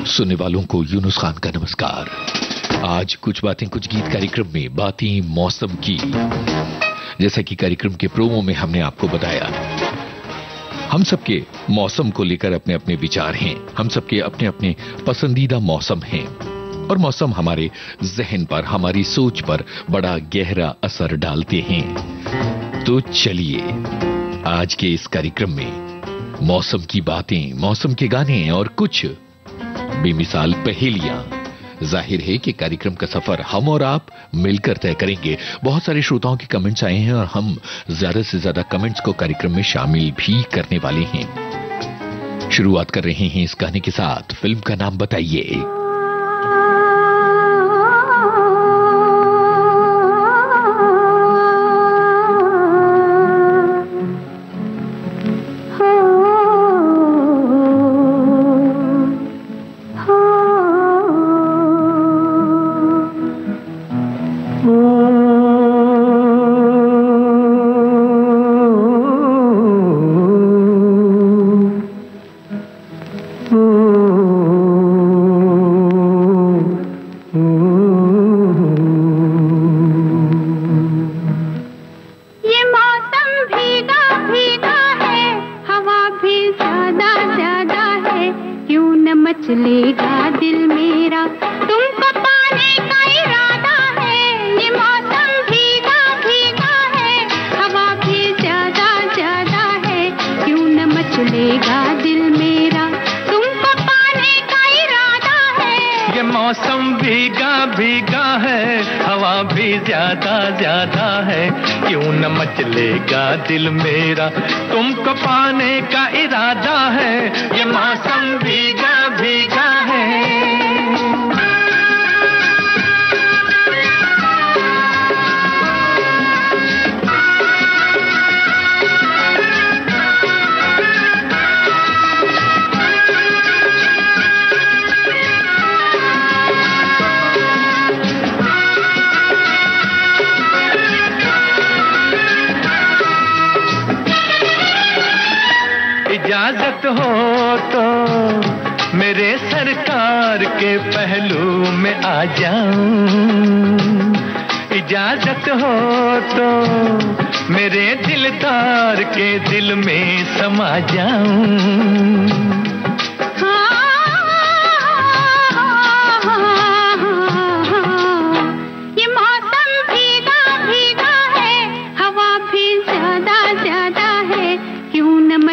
सुनने वालों को यूनुस खान का नमस्कार। आज कुछ बातें कुछ गीत कार्यक्रम में बातें मौसम की। जैसा कि कार्यक्रम के प्रोमो में हमने आपको बताया, हम सबके मौसम को लेकर अपने अपने विचार हैं, हम सबके अपने अपने पसंदीदा मौसम हैं और मौसम हमारे जहन पर, हमारी सोच पर बड़ा गहरा असर डालते हैं। तो चलिए आज के इस कार्यक्रम में मौसम की बातें, मौसम के गाने और कुछ बेमिसाल पहेलियां। जाहिर है कि कार्यक्रम का सफर हम और आप मिलकर तय करेंगे। बहुत सारे श्रोताओं के कमेंट्स आए हैं और हम ज्यादा से ज्यादा कमेंट्स को कार्यक्रम में शामिल भी करने वाले हैं। शुरुआत कर रहे हैं इस गाने के साथ। फिल्म का नाम बताइए। दिल मेरा तुमको पाने का इरादा है, ये मौसम भीगा भीगा है। इजाजत हो तो मेरे सरकार के पहलू में आ जाऊं, इजाजत हो तो मेरे दिलदार के दिल में समा जाऊं।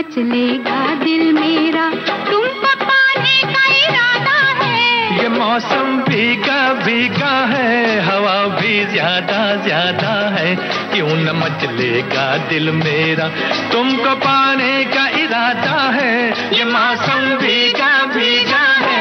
चलेगा दिल मेरा तुमको पाने का इरादा है। ये मौसम भीगा भीगा है, हवा भी ज्यादा ज्यादा है, क्यों न मचलेगा दिल मेरा तुमको पाने का इरादा है। ये मौसम भीगा भीगा है।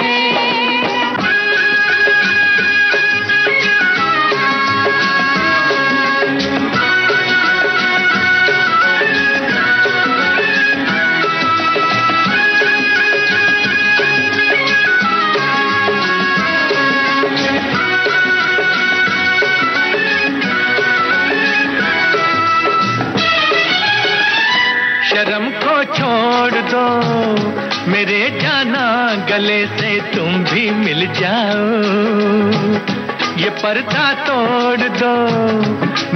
शर्म को छोड़ दो मेरे जाना, गले से तुम भी मिल जाओ। ये पर्दा तोड़ दो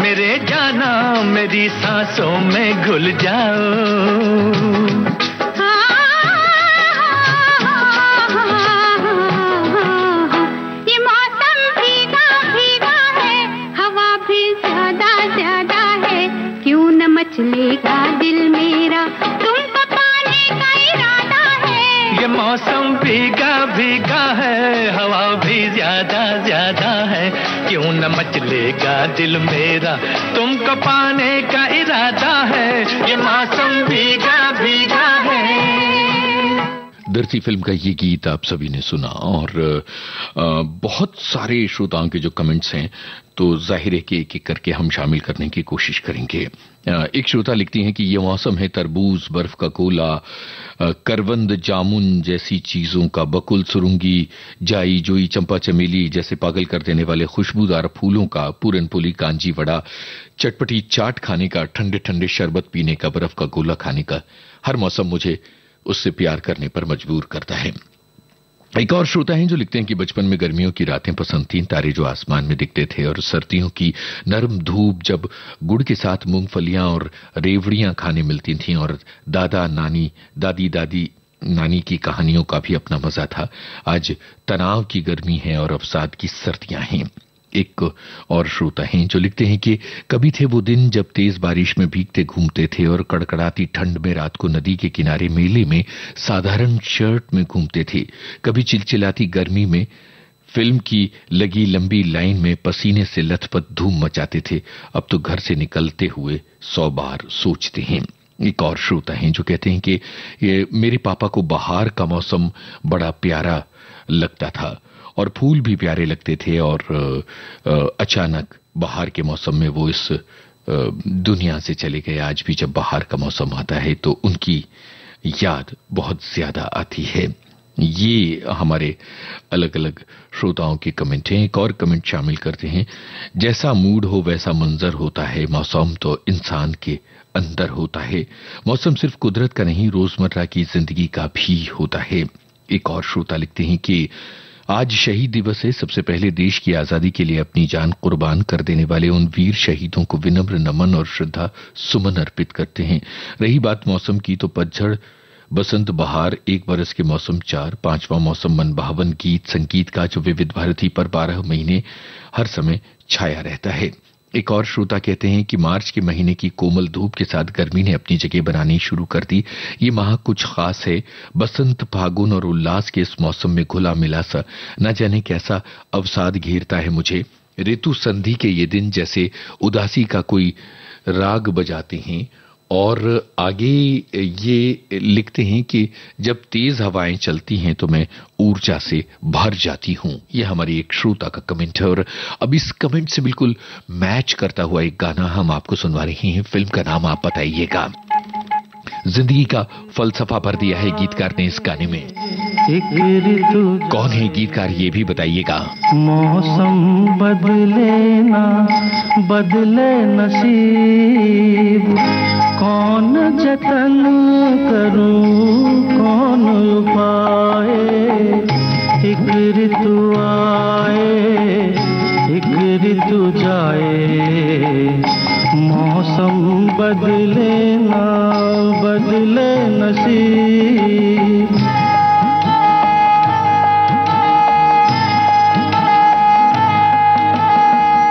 मेरे जाना, मेरी सांसों में घुल जाओ। चलेगा दिल मेरा तुमको पाने का इरादा है। ये मौसम भीगा भीगा है, हवा भी ज्यादा ज्यादा है, क्यों न मचलेगा दिल मेरा तुमको पाने का इरादा है। ये मौसम भीगा भीगा है। धरती फिल्म का ये गीत आप सभी ने सुना और बहुत सारे श्रोताओं के जो कमेंट्स हैं तो जाहिर है कि एक एक करके हम शामिल करने की कोशिश करेंगे। एक श्रोता लिखती हैं कि ये मौसम है तरबूज, बर्फ का गोला, करवंद, जामुन जैसी चीजों का, बकुल, सुरुंगी, जाई, जोई, चंपा चमेली जैसे पागल कर देने वाले खुशबूदार फूलों का, पूरन पोली, कांजी वड़ा, चटपटी चाट खाने का, ठंडे ठंडे शरबत पीने का, बर्फ का गोला खाने का। हर मौसम मुझे उससे प्यार करने पर मजबूर करता है। एक और श्रोता हैं जो लिखते हैं कि बचपन में गर्मियों की रातें पसंद थीं, तारे जो आसमान में दिखते थे, और सर्दियों की नरम धूप जब गुड़ के साथ मूंगफलियां और रेवड़ियां खाने मिलती थीं, और दादा नानी दादी नानी की कहानियों का भी अपना मजा था। आज तनाव की गर्मी है और अवसाद की सर्दियां हैं। एक और श्रोता हैं जो लिखते हैं कि कभी थे वो दिन जब तेज बारिश में भीगते घूमते थे और कड़कड़ाती ठंड में रात को नदी के किनारे मेले में साधारण शर्ट में घूमते थे। कभी चिलचिलाती गर्मी में फिल्म की लगी लंबी लाइन में पसीने से लथपथ धूम मचाते थे। अब तो घर से निकलते हुए 100 बार सोचते हैं। एक और श्रोता हैं जो कहते हैं कि मेरे पापा को बाहर का मौसम बड़ा प्यारा लगता था और फूल भी प्यारे लगते थे, और अचानक बाहर के मौसम में वो इस दुनिया से चले गए। आज भी जब बाहर का मौसम आता है तो उनकी याद बहुत ज्यादा आती है। ये हमारे अलग अलग श्रोताओं के कमेंट हैं। एक और कमेंट शामिल करते हैं, जैसा मूड हो वैसा मंजर होता है, मौसम तो इंसान के अंदर होता है। मौसम सिर्फ कुदरत का नहीं, रोजमर्रा की जिंदगी का भी होता है। एक और श्रोता लिखते हैं कि आज शहीद दिवस है। सबसे पहले देश की आजादी के लिए अपनी जान कुर्बान कर देने वाले उन वीर शहीदों को विनम्र नमन और श्रद्धा सुमन अर्पित करते हैं। रही बात मौसम की, तो पतझड़, बसंत, बहार, एक बरस के मौसम 4, 5वां मौसम मनभावन गीत संगीत का जो विविध भारती पर 12 महीने हर समय छाया रहता है। एक और श्रोता कहते हैं कि मार्च के महीने की कोमल धूप के साथ गर्मी ने अपनी जगह बनानी शुरू कर दी। ये माह कुछ खास है। बसंत, फागुन और उल्लास के इस मौसम में घुला मिला सा न जाने कैसा अवसाद घेरता है मुझे। ऋतु संधि के ये दिन जैसे उदासी का कोई राग बजाते हैं। और आगे ये लिखते हैं कि जब तेज हवाएं चलती हैं तो मैं ऊर्जा से भर जाती हूं। यह हमारी एक श्रोता का कमेंट है। और अब इस कमेंट से बिल्कुल मैच करता हुआ एक गाना हम आपको सुनवा रहे हैं। फिल्म का नाम आप बताइएगा। जिंदगी का फलसफा भर दिया है गीतकार ने इस गाने में। कौन है गीतकार ये भी बताइएगा। मौसम बदले ना बदले नसीब, कौन जतन करूं कौन उपाय, एक ऋतु आए एक ऋतु जाए, मौसम बदले ना बदले नसीब।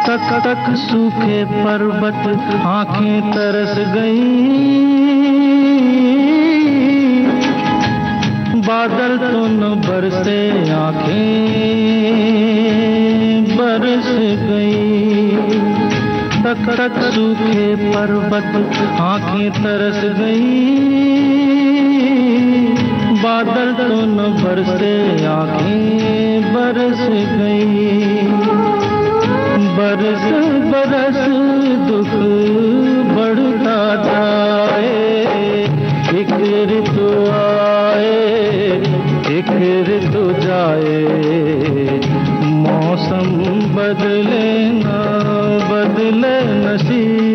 तक तक सूखे पर्वत आंखें तरस गईं, बादल तो न बरसे आंखें बरस गईं। तक तक सूखे पर्वत आंखें तरस गईं, बादल तो न बरसे आंखें बरस गईं। बरस बरस दुख बढ़ता जाए, एक ऋतु आए एक ऋतु जाए, मौसम बदले ना बदले नसीब।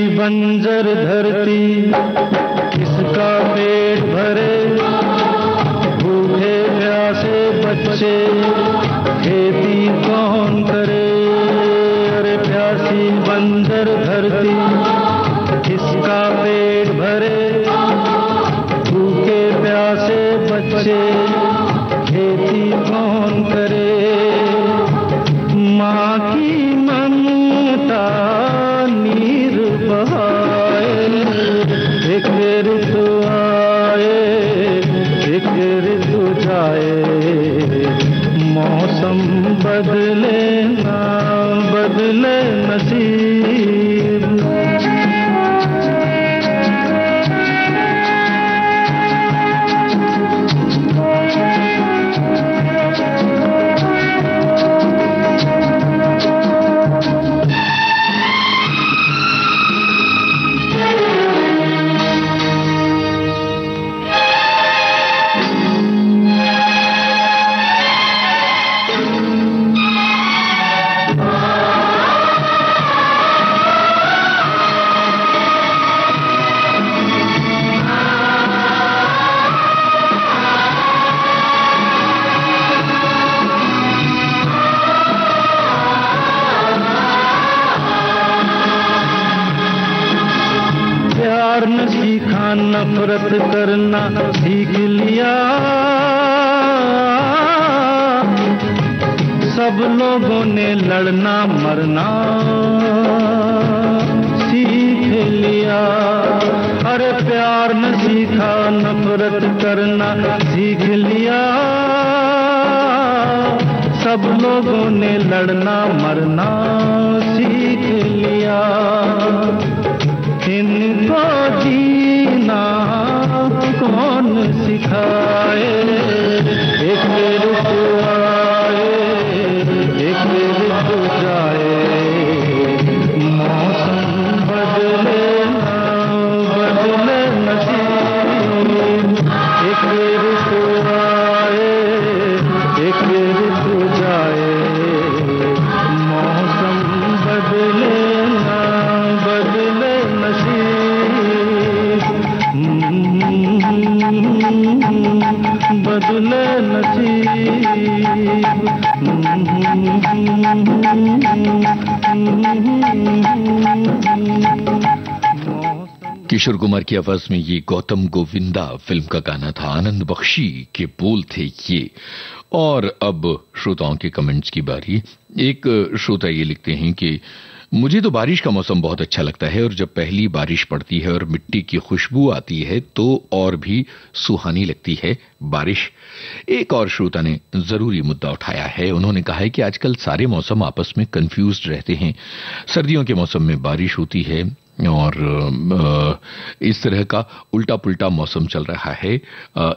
बंजर धरती किसका पेट भरे, भूखे प्यासे बच्चे खेती कौन करे। अरे प्यासी बंजर धरती किसका पेट भरे, भूखे प्यासे बच्चे खेती कौन करे। माँ की ममता नीर बहाए, एक ऋतु आए एक ऋतु जाए, मौसम बदले ना बदले नसीब। नफरत करना सीख लिया, सब लोगों ने लड़ना मरना सीख लिया। अरे प्यार न सीखा, नफरत करना सीख लिया, सब लोगों ने लड़ना मरना सीख लिया। इनको जीना कौन सिखाए, एक ऋतु आए, एक ऋतु जाए, मौसम बदले ना बदले नसीब। एक ऋतु आए, एक ऋतु जाए, मौसम बदले ना बदले नसीब। बदले नसीब। किशोर कुमार की आवाज में ये गौतम गोविंदा फिल्म का गाना था, आनंद बख्शी के बोल थे ये। और अब श्रोताओं के कमेंट्स की बारी। एक श्रोता ये लिखते हैं कि मुझे तो बारिश का मौसम बहुत अच्छा लगता है और जब पहली बारिश पड़ती है और मिट्टी की खुशबू आती है तो और भी सुहानी लगती है बारिश। एक और श्रोता ने जरूरी मुद्दा उठाया है। उन्होंने कहा है कि आजकल सारे मौसम आपस में कंफ्यूज्ड रहते हैं। सर्दियों के मौसम में बारिश होती है और इस तरह का उल्टा पुल्टा मौसम चल रहा है।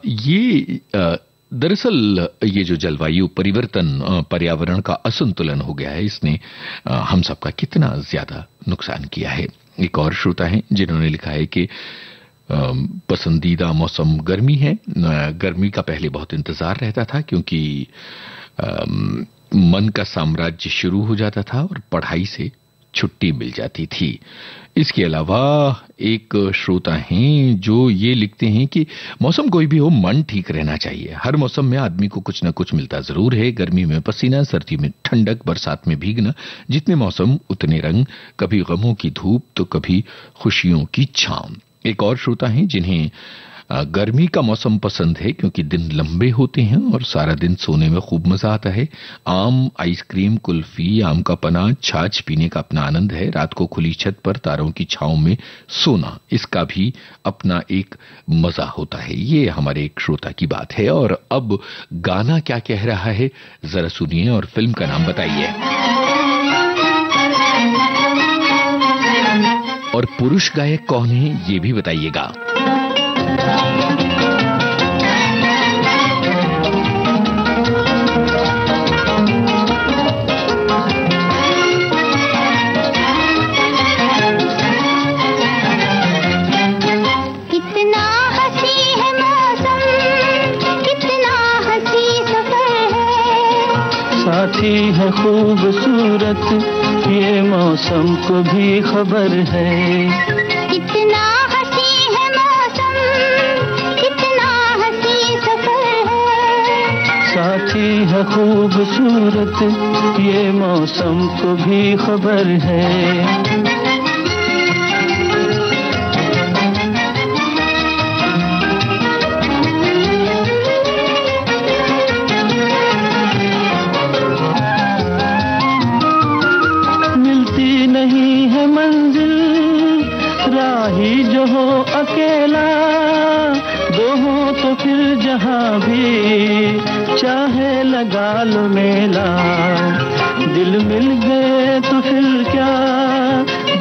ये दरअसल ये जो जलवायु परिवर्तन, पर्यावरण का असंतुलन हो गया है, इसने हम सबका कितना ज्यादा नुकसान किया है। एक और श्रोता है जिन्होंने लिखा है कि पसंदीदा मौसम गर्मी है। गर्मी का पहले बहुत इंतजार रहता था क्योंकि मन का साम्राज्य शुरू हो जाता था और पढ़ाई से छुट्टी मिल जाती थी। इसके अलावा एक श्रोता हैं जो ये लिखते हैं कि मौसम कोई भी हो, मन ठीक रहना चाहिए। हर मौसम में आदमी को कुछ न कुछ मिलता जरूर है। गर्मी में पसीना, सर्दी में ठंडक, बरसात में भीगना। जितने मौसम उतने रंग, कभी गमों की धूप तो कभी खुशियों की छांव। एक और श्रोता हैं जिन्हें गर्मी का मौसम पसंद है क्योंकि दिन लंबे होते हैं और सारा दिन सोने में खूब मजा आता है। आम, आइसक्रीम, कुल्फी, आम का पना, छाछ पीने का अपना आनंद है। रात को खुली छत पर तारों की छांव में सोना, इसका भी अपना एक मजा होता है। ये हमारे एक श्रोता की बात है। और अब गाना क्या कह रहा है जरा सुनिए और फिल्म का नाम बताइए। और पुरुष गायक कौन है ये भी बताइएगा। कितना हंसी है मौसम, कितना हंसी सफर है, साथी है खूबसूरत ये मौसम को भी खबर है। कितना हंसी है मौसम, कितना हंसी सफर है, साथी है खूबसूरत ये मौसम को भी खबर है। राही जो हो अकेला, दो हो तो फिर जहां भी चाहे लगा लो मेला, दिल मिल गए तो फिर क्या,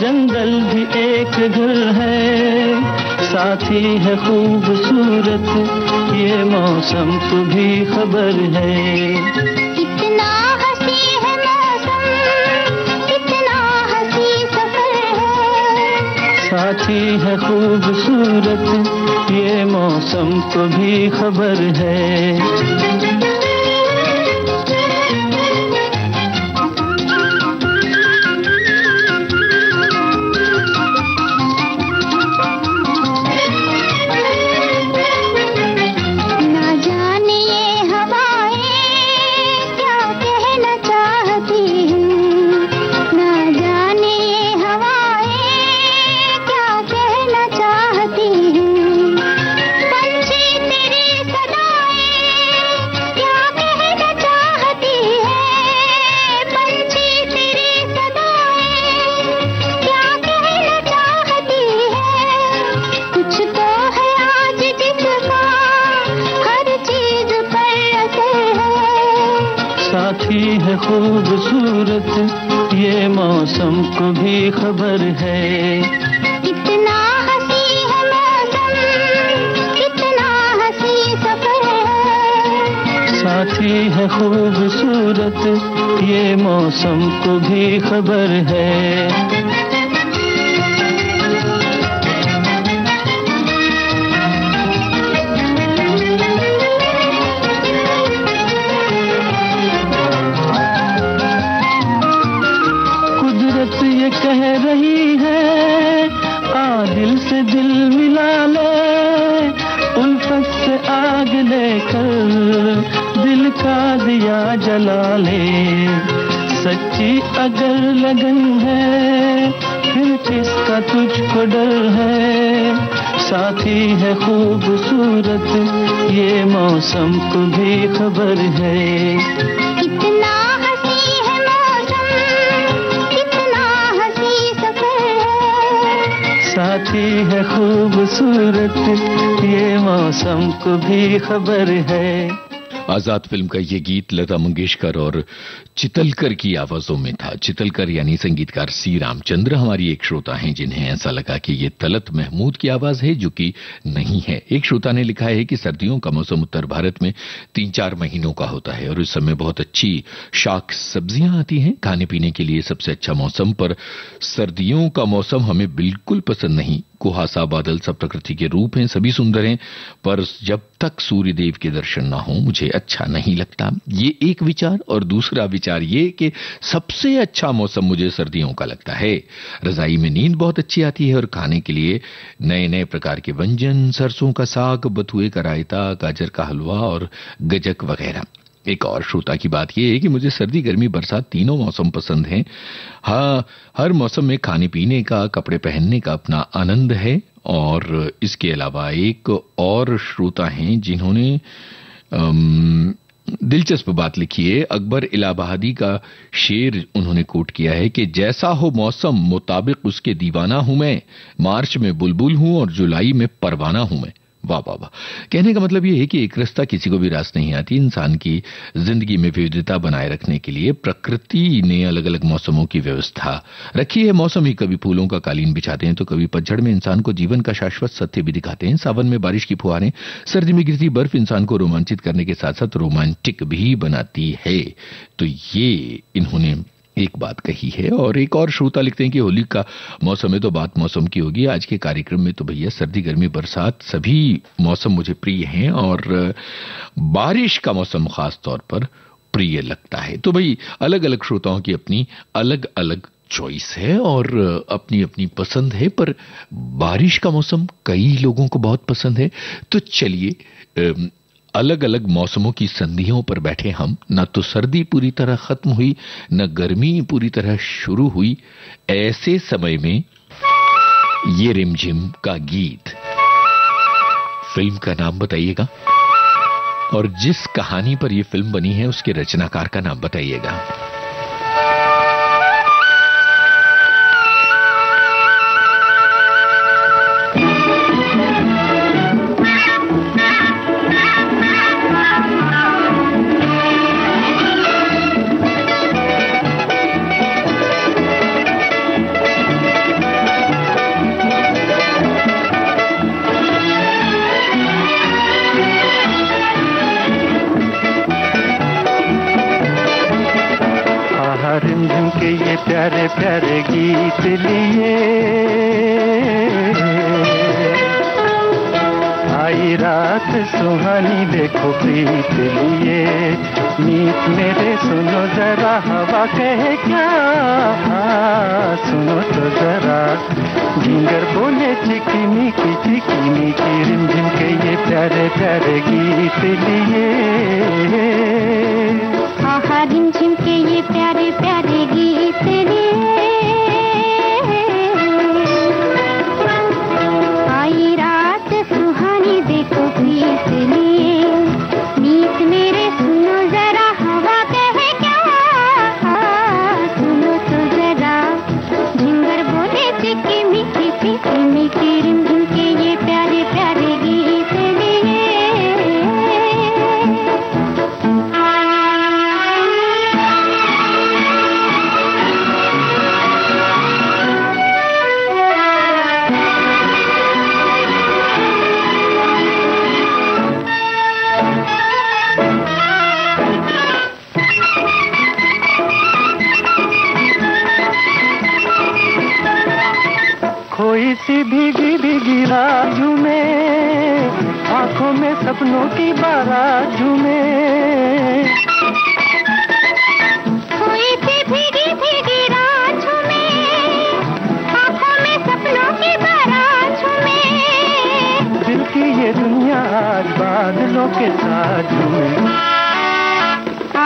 जंगल भी एक घर है, साथी है खूबसूरत ये मौसम को भी खबर है। इतना हंसी है मौसम, इतना हंसी सफर है, साथी है खूबसूरत ये मौसम को भी खबर है। साथी है खूबसूरत ये मौसम को भी खबर है। इतना हंसी है मौसम, इतना हंसी सफर है, साथी है खूबसूरत ये मौसम को भी खबर है। ये कह रही है आ दिल से दिल मिला ले, उल्फत से आग लेकर दिल का दिया जला ले, सच्ची अगर लगन है फिर किसका तुझको डर है, साथी है खूबसूरत ये मौसम को भी खबर है। साथी है खूबसूरत ये मौसम को भी खबर है। आजाद फिल्म का ये गीत लता मंगेशकर और चितलकर की आवाजों में था। चितलकर यानी संगीतकार सी रामचंद्र हमारी एक श्रोता हैं जिन्हें ऐसा लगा कि ये तलत महमूद की आवाज है, जो कि नहीं है। एक श्रोता ने लिखा है कि सर्दियों का मौसम उत्तर भारत में 3-4 महीनों का होता है और इस समय बहुत अच्छी शाक सब्जियां आती हैं, खाने पीने के लिए सबसे अच्छा मौसम। पर सर्दियों का मौसम हमें बिल्कुल पसंद नहीं। कुहासा, बादल सब प्रकृति के रूप हैं, सभी सुंदर हैं, पर जब तक सूर्य देव के दर्शन ना हो मुझे अच्छा नहीं लगता। ये एक विचार। और दूसरा विचार ये कि सबसे अच्छा मौसम मुझे सर्दियों का लगता है। रजाई में नींद बहुत अच्छी आती है और खाने के लिए नए नए प्रकार के व्यंजन, सरसों का साग, बथुए का रायता, गाजर का हलवा और गजक वगैरह। एक और श्रोता की बात यह है कि मुझे सर्दी, गर्मी, बरसात तीनों मौसम पसंद हैं। हाँ, हर मौसम में खाने पीने का, कपड़े पहनने का अपना आनंद है। और इसके अलावा एक और श्रोता हैं जिन्होंने दिलचस्प बात लिखी है। अकबर इलाहाबादी का शेर उन्होंने कोट किया है कि जैसा हो मौसम मुताबिक उसके दीवाना हूं मैं, मार्च में बुलबुल हूं और जुलाई में परवाना हूं मैं। वाह वाह वाह। कहने का मतलब यह है कि एक रास्ता किसी को भी रास नहीं आती। इंसान की जिंदगी में विविधता बनाए रखने के लिए प्रकृति ने अलग अलग मौसमों की व्यवस्था रखी है। मौसम ही कभी फूलों का कालीन बिछाते हैं तो कभी पतझड़ में इंसान को जीवन का शाश्वत सत्य भी दिखाते हैं। सावन में बारिश की फुहारें, सर्दी में गिरती बर्फ इंसान को रोमांचित करने के साथ साथ रोमांटिक भी बनाती है। तो ये इन्होंने एक बात कही है। और एक और श्रोता लिखते हैं कि होली का मौसम है तो बात मौसम की होगी। आज के कार्यक्रम में तो भैया सर्दी, गर्मी, बरसात सभी मौसम मुझे प्रिय हैं और बारिश का मौसम खास तौर पर प्रिय लगता है। तो भाई अलग अलग श्रोताओं की अपनी अलग अलग चॉइस है और अपनी अपनी पसंद है, पर बारिश का मौसम कई लोगों को बहुत पसंद है। तो चलिए अलग अलग मौसमों की संधियों पर बैठे हम। न तो सर्दी पूरी तरह खत्म हुई, न गर्मी पूरी तरह शुरू हुई। ऐसे समय में ये रिमझिम का गीत, फिल्म का नाम बताइएगा और जिस कहानी पर यह फिल्म बनी है उसके रचनाकार का नाम बताइएगा। रिमझिम के ये प्यारे प्यारे गीत लिए आई रात सुहानी देखो प्रीत लिए मीत मेरे सुनो जरा हवा कहे क्या सुनो तो जरा झिंगर बोले चिकी मीकी रिमझिम के ये प्यारे प्यारे गीत लिए आहा रिमझिम के ये प्यारे प्यारे गीत लिए आई रात सुहानी देखो प्रीत लिए मीत मेरे सुनो जरा हवा कहे क्या सुनो तो जरा झिंगर बोले चिकी मीठी रिमझिम के ये प्यारे प्यारे गीत लिए खोई सी भीगी भीगी रात झूमे आंखों में सपनों की बारात झूमे खोई सी भीगी भीगी रात झूमे आंखों में सपनों की बारात झूमे दिल की ये दुनिया आज बादलों के साथ झूमे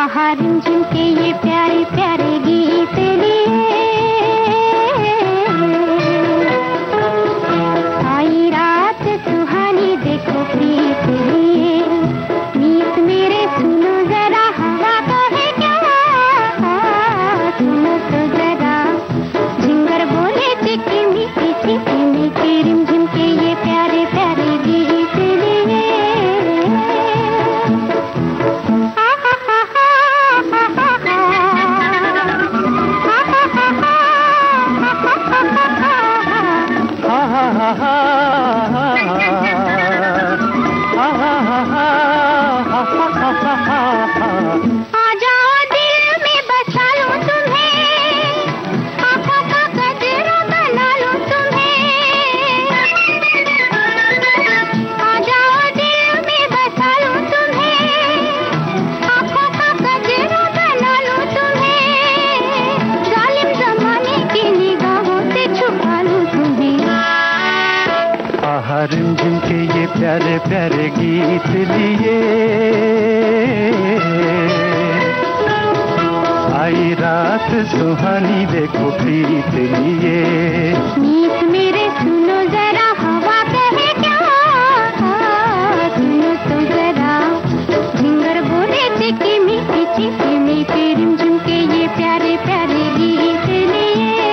आहा रिमझिम के ये प्यारे प्यारे गीत लिए आई रात सुहानी देखो प्रीत लिए मीत मेरे सुनो जरा हवा कहे क्या सुनो तो जरा झिंगर बोले चिकी मीठी रिमझिम के ये प्यारे प्यारे गीत लिए आ जाओ दिल में बसा लूं तुम्हें आँखों का गजरा बना लूं तुम्हें आ जाओ दिल में बसा लूं तुम्हें आँखों का गजरा बना लूं तुम्हें जालिम जमाने की निगाहों से छुपा लूं तुम्हें आहा रिमझिम के ये प्यारे प्यारे गीत लिए आई रात सुहानी देखो प्रीत लिए मीत मेरे सुनो जरा हवा कहे क्या सुनो तो जरा झिंगर बोले चिकी मीठी रिमझिम के ये प्यारे प्यारे गीत लिए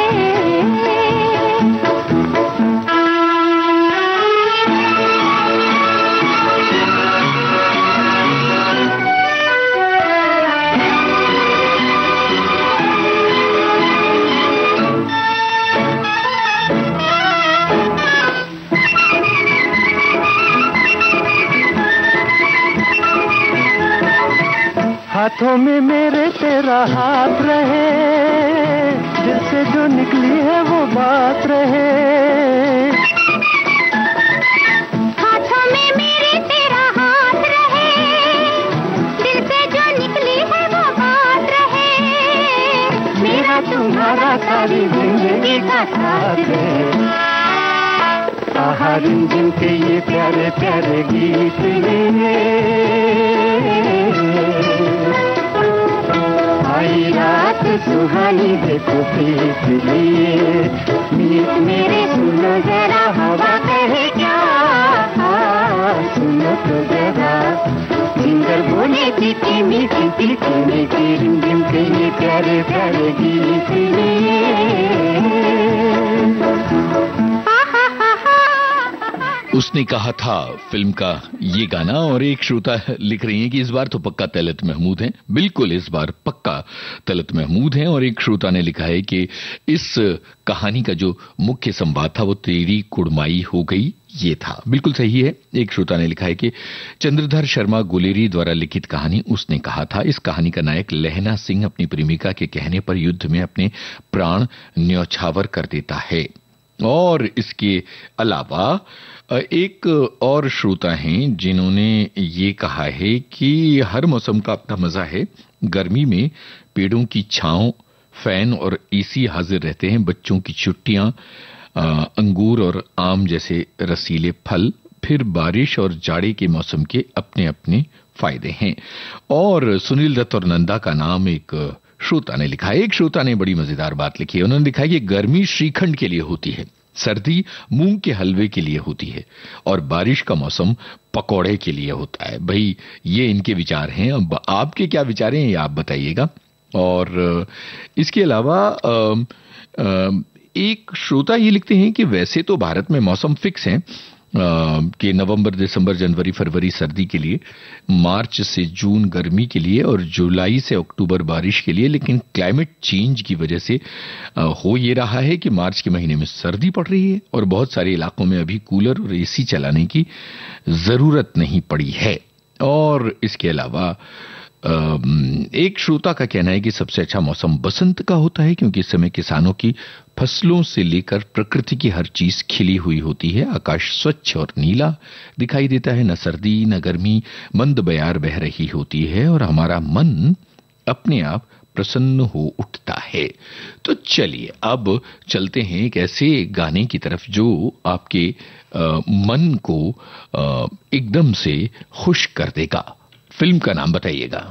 हाथों में मेरे तेरा हाथ रहे दिल से जो निकली है वो बात रहे हाथों में मेरे तेरा हाथ रहे दिल से जो निकली है वो बात रहे मेरा तुम्हारा सारी जिंदगी का साथ रहे आहा रिमझिम के ये प्यारे प्यारे गीत लिए आई रात सुहानी देखो प्रीत लिए मीत मेरे सुनो जरा हवा कहे क्या सुनो तो जरा झिंगर बोले चिकी मीठी रिमझिम के ये प्यारे प्यारे गीत लिए उसने कहा था फिल्म का ये गाना। और एक श्रोता लिख रही हैं कि इस बार तो पक्का तलत महमूद हैं। बिल्कुल इस बार पक्का तलत महमूद हैं। और एक श्रोता ने लिखा है कि इस कहानी का जो मुख्य संवाद था वो तेरी कुड़माई हो गई, ये था। बिल्कुल सही है। एक श्रोता ने लिखा है कि चंद्रधर शर्मा गुलेरी द्वारा लिखित कहानी। उसने कहा था इस कहानी का नायक लहना सिंह अपनी प्रेमिका के कहने पर युद्ध में अपने प्राण न्यौछावर कर देता है। और इसके अलावा एक और श्रोता हैं जिन्होंने ये कहा है कि हर मौसम का अपना मजा है। गर्मी में पेड़ों की छांव, फैन और एसी हाजिर रहते हैं। बच्चों की छुट्टियां, अंगूर और आम जैसे रसीले फल। फिर बारिश और जाड़े के मौसम के अपने अपने फायदे हैं। और सुनील दत्त और नंदा का नाम एक श्रोता ने लिखा है। एक श्रोता ने बड़ी मजेदार बात लिखी है। उन्होंने लिखा है कि गर्मी श्रीखंड के लिए होती है, सर्दी मूंग के हलवे के लिए होती है और बारिश का मौसम पकौड़े के लिए होता है। भाई ये इनके विचार हैं। अब आपके क्या विचार हैं ये आप बताइएगा। और इसके अलावा एक श्रोता ये लिखते हैं कि वैसे तो भारत में मौसम फिक्स है कि नवंबर, दिसंबर, जनवरी, फरवरी सर्दी के लिए, मार्च से जून गर्मी के लिए और जुलाई से अक्टूबर बारिश के लिए। लेकिन क्लाइमेट चेंज की वजह से हो ये रहा है कि मार्च के महीने में सर्दी पड़ रही है और बहुत सारे इलाकों में अभी कूलर और एसी चलाने की जरूरत नहीं पड़ी है। और इसके अलावा एक श्रोता का कहना है कि सबसे अच्छा मौसम बसंत का होता है क्योंकि इस समय किसानों की फसलों से लेकर प्रकृति की हर चीज खिली हुई होती है। आकाश स्वच्छ और नीला दिखाई देता है, न सर्दी न गर्मी, मंद बयार बह रही होती है और हमारा मन अपने आप प्रसन्न हो उठता है। तो चलिए अब चलते हैं एक ऐसे गाने की तरफ जो आपके मन को एकदम से खुश कर देगा। फिल्म का नाम बताइएगा।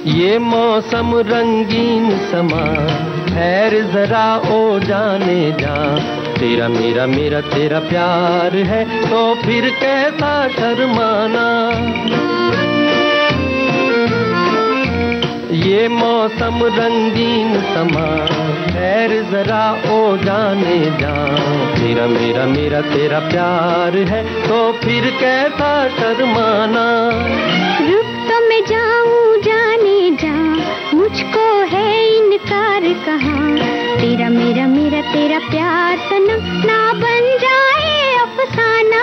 ये मौसम रंगीन समा, ठहर जरा ओ जाने जा। तेरा मेरा मेरा तेरा प्यार है तो फिर कैसा शर्माना। ये मौसम रंगीन समा, ठहर जरा ओ जाने जा। तेरा मेरा मेरा तेरा प्यार है तो फिर कैसा शर्माना। रुक तो मैं जाऊं जाने जा, मुझको है इनकार कहाँ। तेरा मेरा मेरा तेरा प्यार सनम ना बन जाए अफसाना।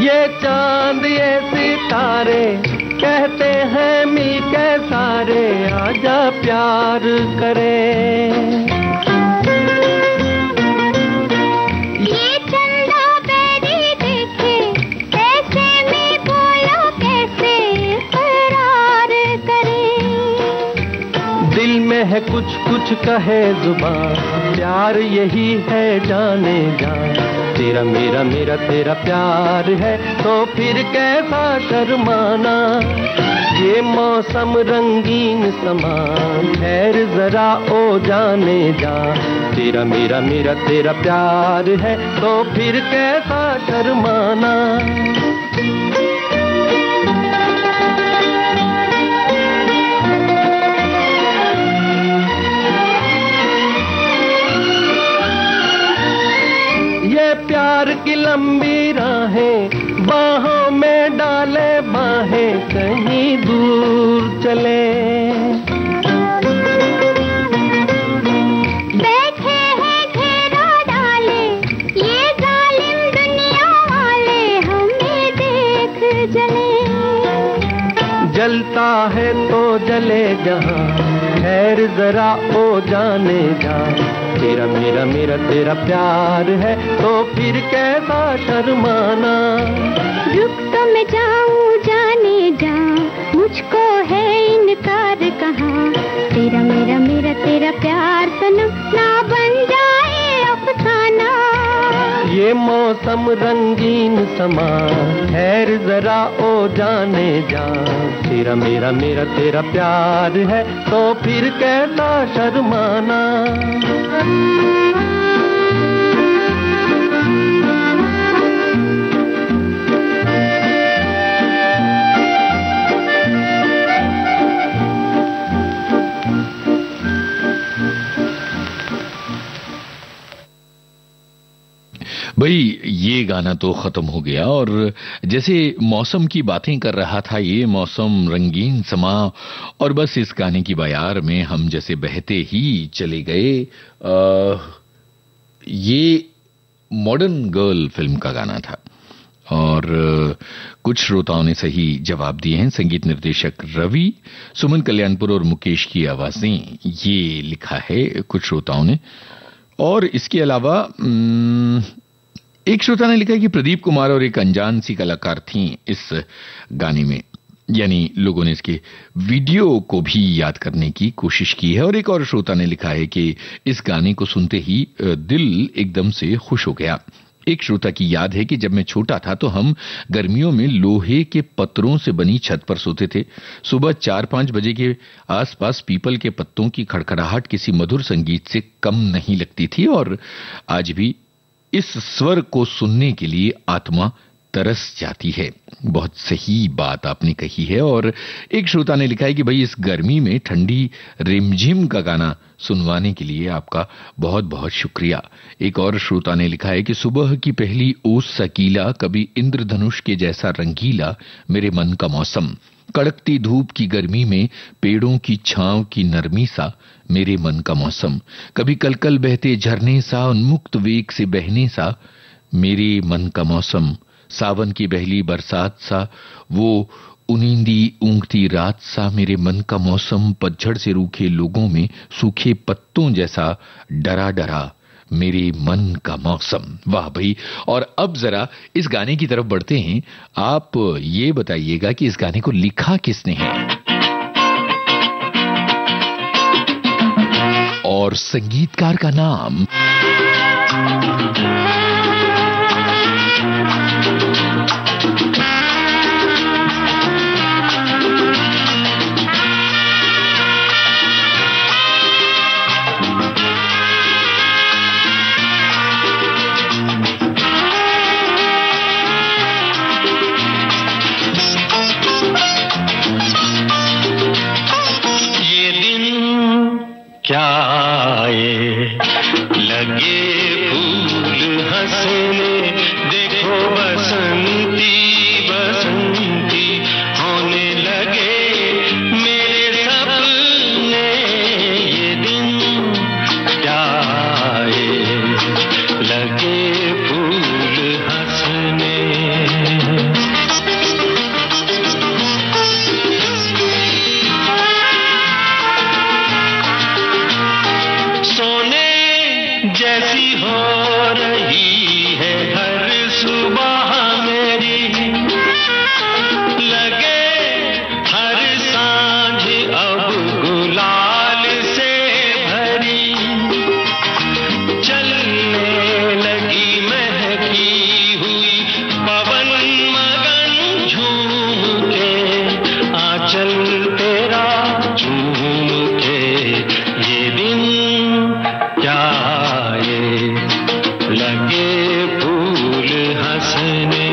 ये चांद ये सितारे कहते हैं मीके सारे, आजा प्यार करें। ये चंदा बेरी देखे ऐसे में बोलो कैसे करार करें। दिल में है कुछ कुछ कहे जुबान, प्यार यही है जाने जा। तेरा मेरा मेरा तेरा प्यार है तो फिर कैसा शर्माना। ये मौसम रंगीन समा, ठहर जरा ओ जाने जा। तेरा मेरा मेरा तेरा प्यार है तो फिर कैसा शर्माना। प्यार की लंबी राहें, बाहों में डाले बाहें, कहीं दूर चले। बैठे हैं घेरा डाले ये जालिम दुनिया वाले, हमें देख जले। जलता है तो जले जहां, ठहर जरा ओ जाने जा, तेरा मेरा मेरा तेरा प्यार है तो फिर कैसा शर्माना। रुक तो मैं जाऊं जाने जा, मुझको है इनकार कहाँ, तेरा मेरा मेरा तेरा प्यार सनम ना बन जाए अफसाना। ये मौसम रंगीन समा, ठहर जरा ओ जाने जा, तेरा मेरा मेरा तेरा प्यार है तो फिर कैसा शर्माना। भाई ये गाना तो खत्म हो गया, और जैसे मौसम की बातें कर रहा था, ये मौसम रंगीन समा, और बस इस गाने की बयार में हम जैसे बहते ही चले गए। ये मॉडर्न गर्ल फिल्म का गाना था, और कुछ श्रोताओं ने सही जवाब दिए हैं। संगीत निर्देशक रवि, सुमन कल्याणपुर और मुकेश की आवाजें, ये लिखा है कुछ श्रोताओं ने। और इसके अलावा एक श्रोता ने लिखा है कि प्रदीप कुमार और एक अनजान सी कलाकार थी इस गाने में, यानी लोगों ने इसके वीडियो को भी याद करने की कोशिश की है। और एक और श्रोता ने लिखा है कि इस गाने को सुनते ही दिल एकदम से खुश हो गया। एक श्रोता की याद है कि जब मैं छोटा था तो हम गर्मियों में लोहे के पत्रों से बनी छत पर सोते थे। सुबह 4-5 बजे के आसपास पीपल के पत्तों की खड़खड़ाहट किसी मधुर संगीत से कम नहीं लगती थी, और आज भी इस स्वर को सुनने के लिए आत्मा तरस जाती है। बहुत सही बात आपने कही है। और एक श्रोता ने लिखा है कि भाई इस गर्मी में ठंडी रिमझिम का गाना सुनवाने के लिए आपका बहुत बहुत शुक्रिया। एक और श्रोता ने लिखा है कि सुबह की पहली ओस सकीला, कभी इंद्रधनुष के जैसा रंगीला, मेरे मन का मौसम, कड़कती धूप की गर्मी में पेड़ों की छांव की नरमी सा, मेरे मन का मौसम, कभी कलकल बहते झरने सा, उन्मुक्त वेग से बहने सा, मेरे मन का मौसम, सावन की पहली बरसात सा, वो उनींदी ऊँघती रात सा, मेरे मन का मौसम, पतझड़ से रूखे लोगों में सूखे पत्तों जैसा डरा डरा, मेरे मन का मौसम। वाह भाई। और अब जरा इस गाने की तरफ बढ़ते हैं। आप ये बताइएगा कि इस गाने को लिखा किसने है और संगीतकार का नाम। क्या आए लगे फूल हंसने, देखो बसंती बसंती होने लगे मेरे सपने। ये दिन क्या आए लगे फूल हंसने। जैसी हो रही है हर सुबह मेरी, लगे हर सांझ अब गुलाल से भरी, चलने लगी महकी हुई पवन मगन झूम के, आंचल तेरा झूम के। ये दिन क्या लगे फूल हंसने।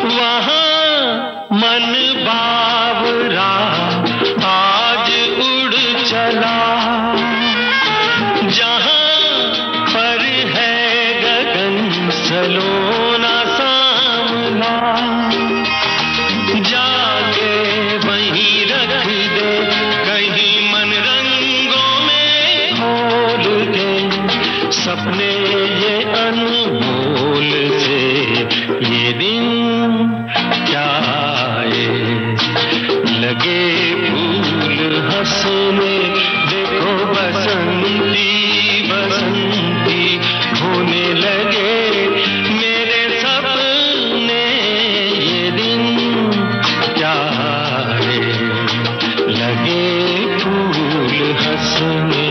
वहाँ मन बावरा आज उड़ चला, जहाँ पर है गगन सलोना सामना, जाके वहीं रख दे कहीं मन रंगों में खोल दे, सपने ये अनमोल से ये दिन क्या आए, लगे फूल हंसने, देखो बसंती बसंती होने लगे मेरे सपने। ये दिन क्या आए, लगे फूल हंसने।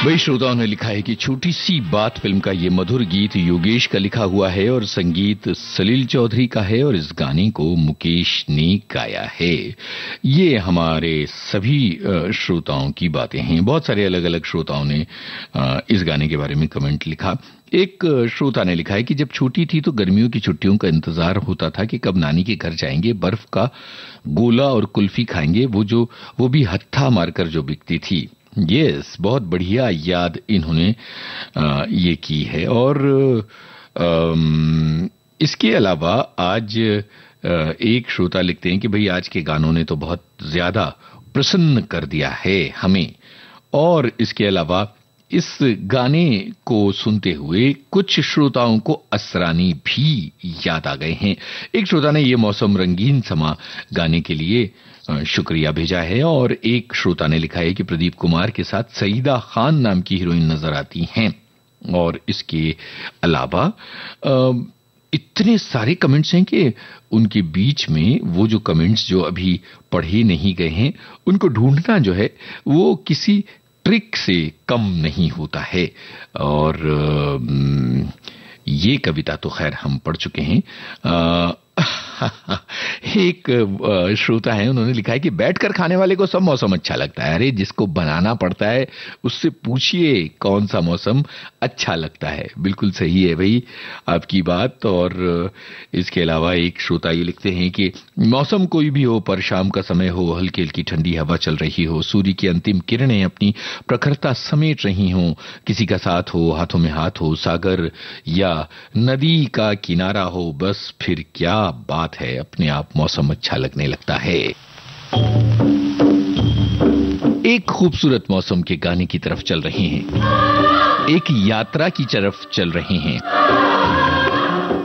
वही श्रोताओं ने लिखा है कि छोटी सी बात फिल्म का ये मधुर गीत योगेश का लिखा हुआ है और संगीत सलील चौधरी का है और इस गाने को मुकेश ने गाया है। ये हमारे सभी श्रोताओं की बातें हैं। बहुत सारे अलग अलग श्रोताओं ने इस गाने के बारे में कमेंट लिखा। एक श्रोता ने लिखा है कि जब छोटी थी तो गर्मियों की छुट्टियों का इंतजार होता था कि कब नानी के घर जाएंगे, बर्फ का गोला और कुल्फी खाएंगे, वो भी हत्था मारकर जो बिकती थी। यस, बहुत बढ़िया याद इन्होंने ये की है। और इसके अलावा आज एक श्रोता लिखते हैं कि भाई आज के गानों ने तो बहुत ज्यादा प्रसन्न कर दिया है हमें। और इसके अलावा इस गाने को सुनते हुए कुछ श्रोताओं को असरानी भी याद आ गए हैं। एक श्रोता ने ये मौसम रंगीन समा गाने के लिए शुक्रिया भेजा है और एक श्रोता ने लिखा है कि प्रदीप कुमार के साथ सईदा खान नाम की हीरोइन नजर आती हैं। और इसके अलावा इतने सारे कमेंट्स हैं कि उनके बीच में वो जो कमेंट्स जो अभी पढ़े नहीं गए हैं उनको ढूंढना जो है वो किसी ट्रिक से कम नहीं होता है। और ये कविता तो खैर हम पढ़ चुके हैं। एक श्रोता है, उन्होंने लिखा है कि बैठकर खाने वाले को सब मौसम अच्छा लगता है। अरे जिसको बनाना पड़ता है उससे पूछिए कौन सा मौसम अच्छा लगता है। बिल्कुल सही है भाई आपकी बात। और इसके अलावा एक श्रोता ये लिखते हैं कि मौसम कोई भी हो पर शाम का समय हो, हल्की हल्की ठंडी हवा चल रही हो, सूर्य की अंतिम किरणें अपनी प्रखरता समेट रही हो, किसी का साथ हो, हाथों में हाथ हो, सागर या नदी का किनारा हो, बस फिर क्या बात है, अपने आप मौसम अच्छा लगने लगता है। एक खूबसूरत मौसम के गाने की तरफ चल रहे हैं, एक यात्रा की तरफ चल रहे हैं।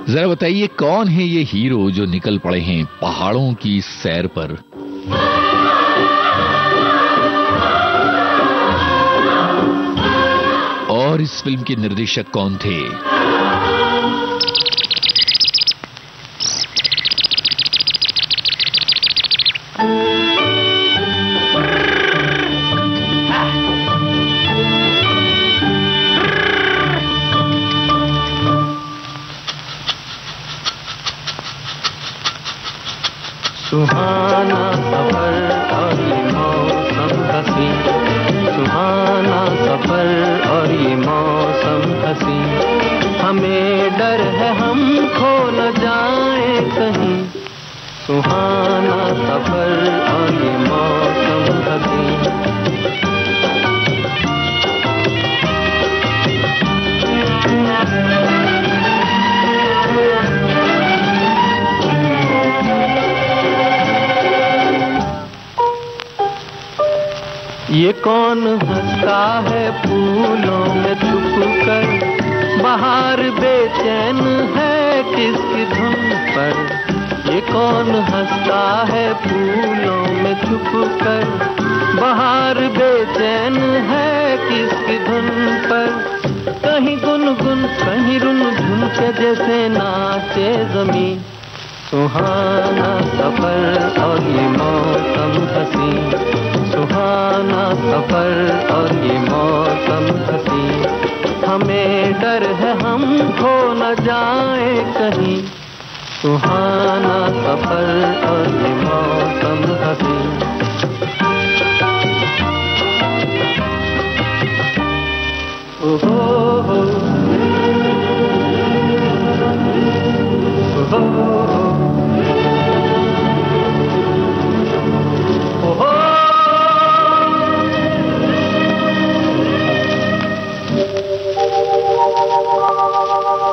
जरा बताइए कौन है ये हीरो जो निकल पड़े हैं पहाड़ों की सैर पर। और इस फिल्म के निर्देशक कौन थे? सुहाना सफर और ये मौसम हसी, सुहाना सफर और ये मौसम हसी, हमें डर है हम खो न जाए कहीं, सुहाना सफर और ये मौसम हसी। ये कौन हंसता है फूलों में छुप कर, बाहर बेचैन है किसकी धुन पर। ये कौन हंसता है फूलों में छुप कर, बाहर बेचैन है किसकी धुन पर। कहीं गुनगुन कहीं रुनझुन के जैसे नाचे जमीन, सुहाना सफर और ये मौसम हसी, सुहाना सफर और ये मौसम हसी, हमें डर है हम खो न जाए कहीं, सुहाना सफर और ये मौसम हसी। ओहो हो, ओहो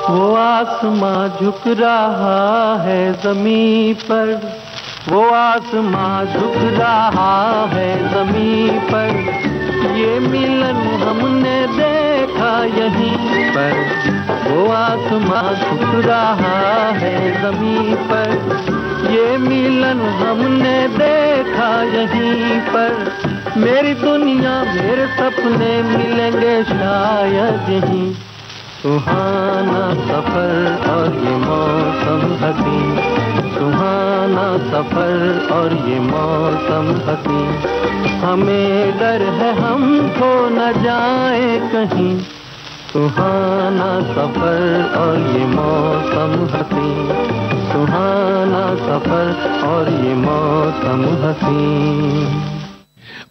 वो आसमां झुक रहा है ज़मीं पर, वो आसमां झुक रहा है ज़मीं पर, ये मिलन हमने देखा यहीं पर, वो आसमां झुक रहा है ज़मीं पर। ये मिलन हमने देखा यहीं पर, मेरी दुनिया मेरे सपने मिलेंगे शायद यहीं। सुहाना सफर और ये मौसम हसीन, सुहाना सफर और ये मौसम हसीन। हमें डर है हम खो न जाए कहीं, सुहाना सफर और ये मौसम हसीन, सुहाना सफर और ये मौसम हसीन।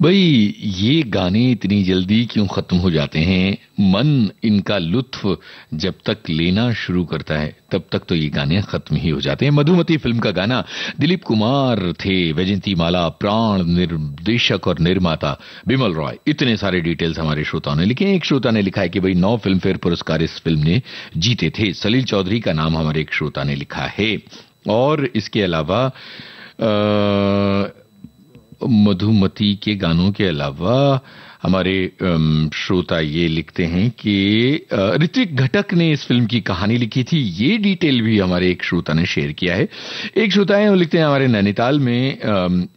भाई ये गाने इतनी जल्दी क्यों खत्म हो जाते हैं? मन इनका लुत्फ जब तक लेना शुरू करता है तब तक तो ये गाने खत्म ही हो जाते हैं। मधुमती फिल्म का गाना, दिलीप कुमार थे, वैजयंती माला, प्राण, निर्देशक और निर्माता बिमल रॉय। इतने सारे डिटेल्स हमारे श्रोताओं ने लिखे। एक श्रोता ने लिखा है कि भाई 9 फिल्म फेयर पुरस्कार इस फिल्म ने जीते थे। सलील चौधरी का नाम हमारे एक श्रोता ने लिखा है। और इसके अलावा मधुमती के गानों के अलावा हमारे श्रोता ये लिखते हैं कि ऋत्विक घटक ने इस फिल्म की कहानी लिखी थी। ये डिटेल भी हमारे एक श्रोता ने शेयर किया है। एक श्रोता है वो लिखते हैं हमारे नैनीताल में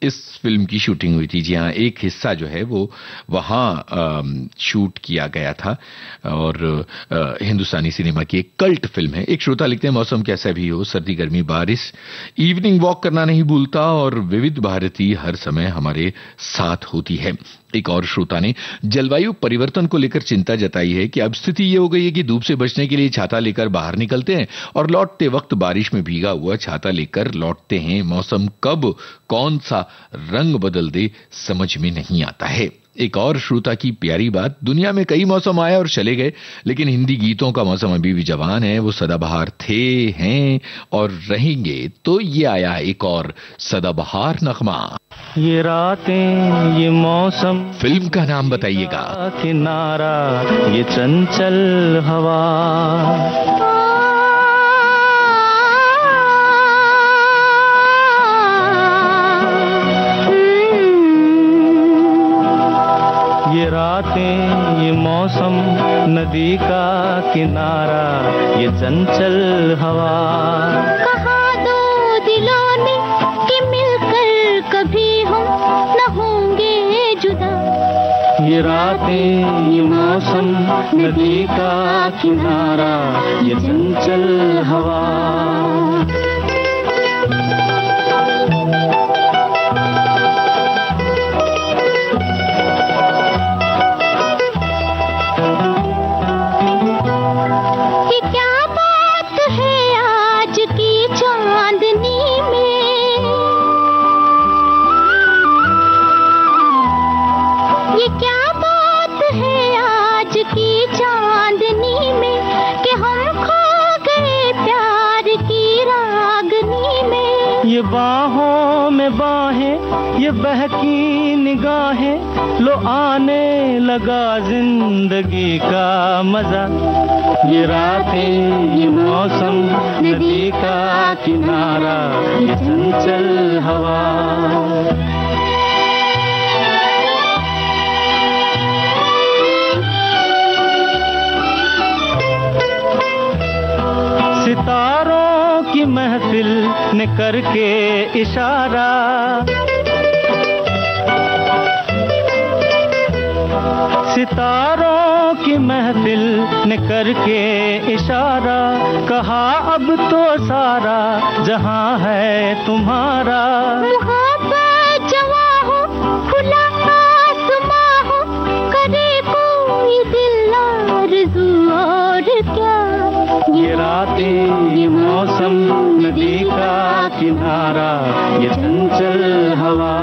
इस फिल्म की शूटिंग हुई थी। जी हाँ, एक हिस्सा जो है वो वहाँ शूट किया गया था और हिंदुस्तानी सिनेमा की एक कल्ट फिल्म है। एक श्रोता लिखते हैं मौसम कैसा भी हो, सर्दी गर्मी बारिश, इवनिंग वॉक करना नहीं भूलता और विविध भारती हर समय हमारे साथ होती है। एक और श्रोता ने जलवायु परिवर्तन को लेकर चिंता जताई है कि अब स्थिति ये हो गई है कि धूप से बचने के लिए छाता लेकर बाहर निकलते हैं और लौटते वक्त बारिश में भीगा हुआ छाता लेकर लौटते हैं। मौसम कब कौन सा रंग बदल दे समझ में नहीं आता है। एक और श्रोता की प्यारी बात, दुनिया में कई मौसम आए और चले गए लेकिन हिंदी गीतों का मौसम अभी भी जवान है, वो सदाबहार थे, हैं और रहेंगे। तो ये आया एक और सदाबहार नगमा। ये रातें ये मौसम, फिल्म का नाम बताइएगा। किनारा ये चंचल हवा, ये रातें ये मौसम, नदी का किनारा ये चंचल हवा। कहा दो दिलों ने कि मिलकर कभी हम न होंगे जुदा। ये रातें ये मौसम, नदी का किनारा ये चंचल हवा। ये बाहों में बाहें ये बहकी निगाहें, लो आने लगा जिंदगी का मजा। ये रातें ये मौसम, नदी का किनारा ये चंचल हवा। सितारों की महफिल ने करके इशारा, सितारों की महफिल ने करके इशारा, कहा अब तो सारा जहां है तुम्हारा। मुहब्बत जवां हो, खुला आसमां हो, करे कोई दिल आरज़ू और क्या। ये रातें ये मौसम, नदी का किनारा ये चंचल हवा।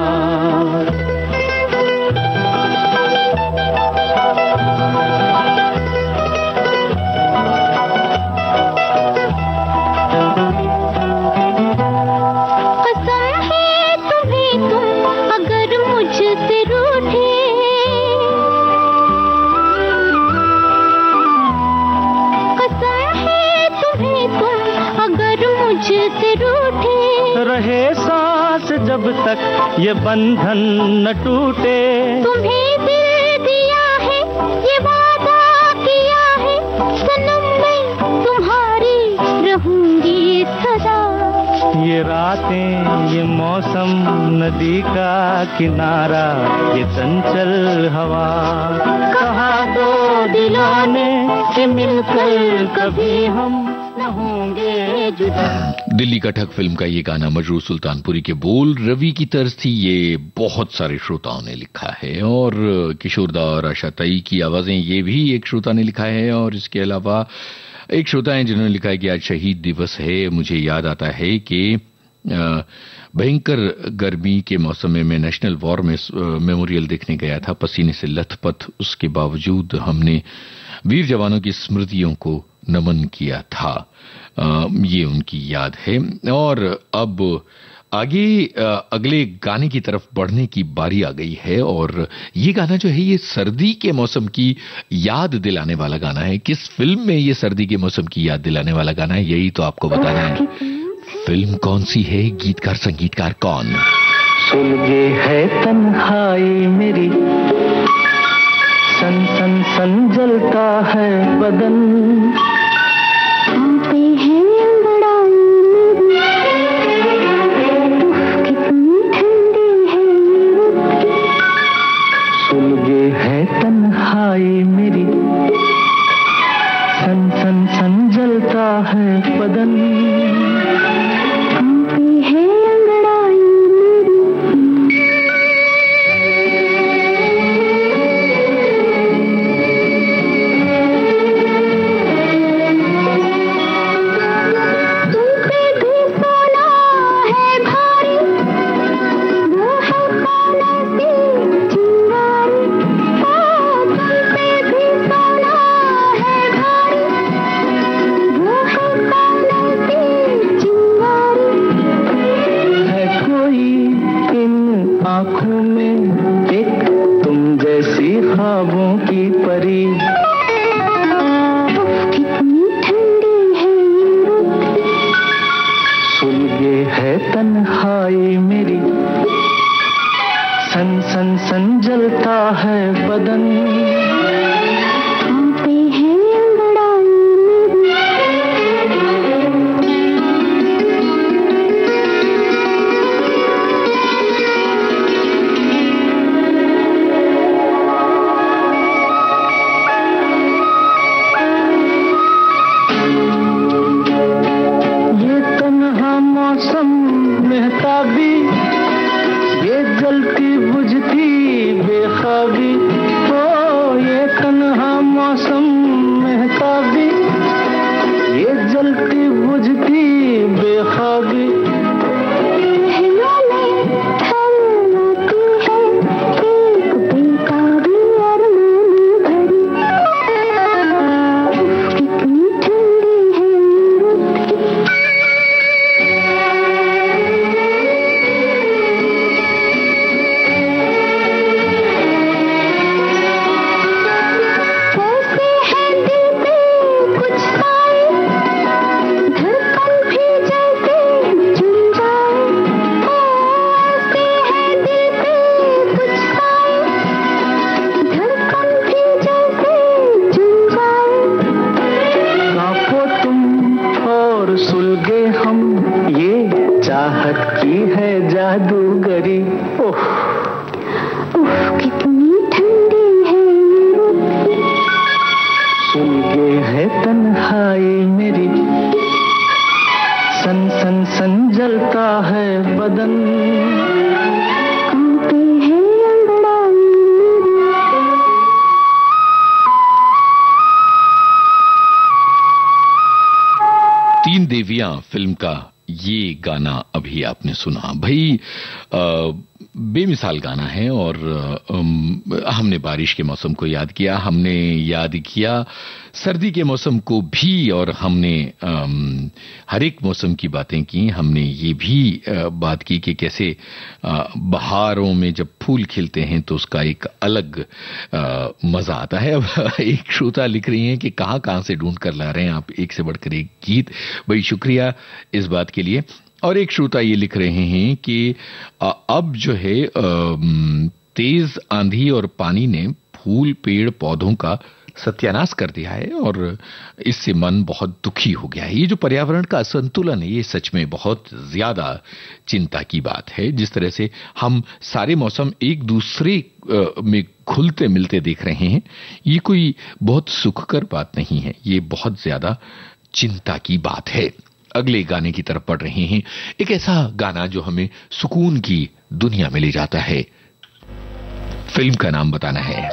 कसम है तुम्हें तुम अगर मुझसे रूठे, कसम है तुम्हें तुम अगर मुझसे रूठे, रहे सांस जब तक ये बंधन न टूटे। तुम्हें दिल दिया ये वादा किया है सनम मैं तुम्हारी रहूंगी सदा। ये रातें, ये मौसम, नदी का किनारा, ये चंचल हवा, कहा दो दिलों ने कि मिलकर कभी हम न होंगे जुदा। दिल्ली का ठग फिल्म का ये गाना मजरूह सुल्तानपुरी के बोल रवि की तर्ज थी। ये बहुत सारे श्रोताओं ने लिखा है और किशोरदा और आशा तई की आवाजें ये भी एक श्रोता ने लिखा है। और इसके अलावा एक श्रोता है जिन्होंने लिखा है कि आज शहीद दिवस है। मुझे याद आता है कि भयंकर गर्मी के मौसम में मैं नेशनल वॉर मेमोरियल देखने गया था, पसीने से लथपथ। उसके बावजूद हमने वीर जवानों की स्मृतियों को नमन किया था। ये उनकी याद है। और अब आगे अगले गाने की तरफ बढ़ने की बारी आ गई है। और ये गाना जो है ये सर्दी के मौसम की याद दिलाने वाला गाना है। किस फिल्म में ये सर्दी के मौसम की याद दिलाने वाला गाना है, यही तो आपको बताना है। फिल्म कौन सी है, गीतकार संगीतकार कौन? सुलगे है तन्हाई मेरी, सन सन सन जलता है बदन, पे है अंगड़ाई कितनी ठंडी है। सुलगे है तन्हाई मेरी, सन सन सन जलता है बदन, पे है अंगड़ाई फिल्म का ये गाना अभी आपने सुना। भाई बेमिसाल गाना है। और हमने बारिश के मौसम को याद किया, हमने याद किया सर्दी के मौसम को भी, और हमने हर एक मौसम की बातें की। हमने ये भी बात की कि कैसे बहारों में जब फूल खिलते हैं तो उसका एक अलग मजा आता है। अब एक श्रोता लिख रही हैं कि कहाँ कहाँ से ढूंढ कर ला रहे हैं आप एक से बढ़कर एक गीत। भाई शुक्रिया इस बात के लिए। और एक श्रोता ये लिख रहे हैं कि अब जो है तेज आंधी और पानी ने फूल पेड़ पौधों का सत्यानाश कर दिया है और इससे मन बहुत दुखी हो गया है। ये जो पर्यावरण का असंतुलन है, ये सच में बहुत ज्यादा चिंता की बात है। जिस तरह से हम सारे मौसम एक दूसरे में खुलते मिलते देख रहे हैं, ये कोई बहुत सुखकर बात नहीं है, ये बहुत ज्यादा चिंता की बात है। अगले गाने की तरफ बढ़ रहे हैं, एक ऐसा गाना जो हमें सुकून की दुनिया में ले जाता है। फिल्म का नाम बताना है।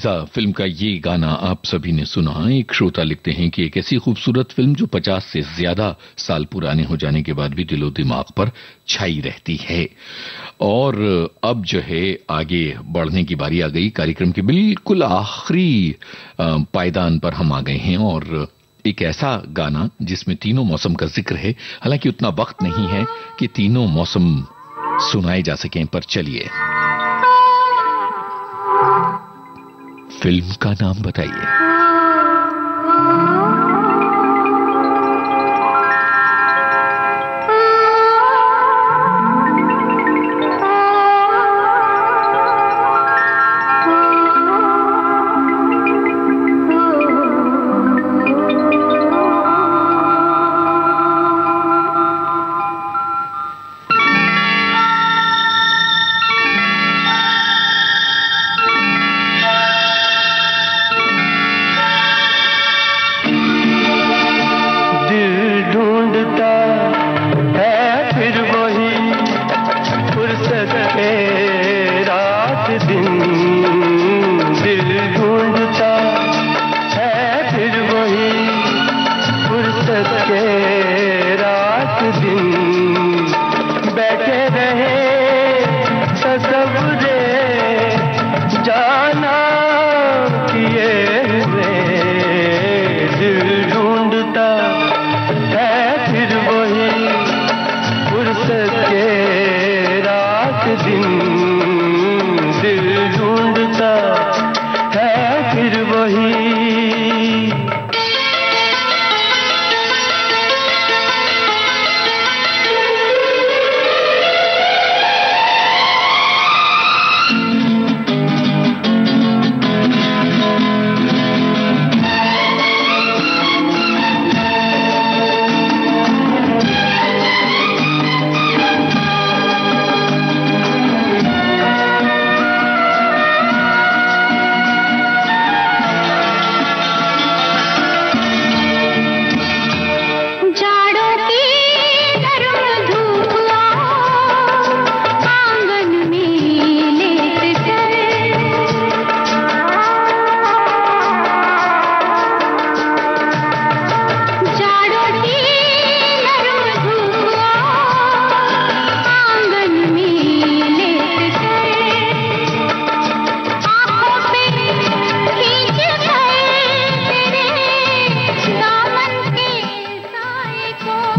जैसा फिल्म का ये गाना आप सभी ने सुना, एक श्रोता लिखते हैं कि एक ऐसी खूबसूरत फिल्म जो 50 से ज्यादा साल पुराने हो जाने के बाद भी दिलो दिमाग पर छाई रहती है। और अब जो है आगे बढ़ने की बारी आ गई। कार्यक्रम के बिल्कुल आखिरी पायदान पर हम आ गए हैं और एक ऐसा गाना जिसमें तीनों मौसम का जिक्र है। हालांकि उतना वक्त नहीं है कि तीनों मौसम सुनाए जा सकें, पर चलिए फिल्म का नाम बताइए।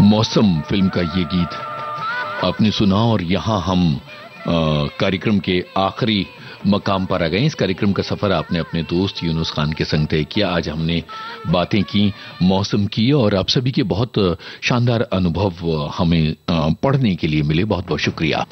मौसम फिल्म का ये गीत आपने सुना और यहां हम कार्यक्रम के आखिरी मकाम पर आ गए। इस कार्यक्रम का सफर आपने अपने दोस्त यूनुस खान के संग तय किया। आज हमने बातें की, मौसम की और आप सभी के बहुत शानदार अनुभव हमें पढ़ने के लिए मिले। बहुत बहुत शुक्रिया।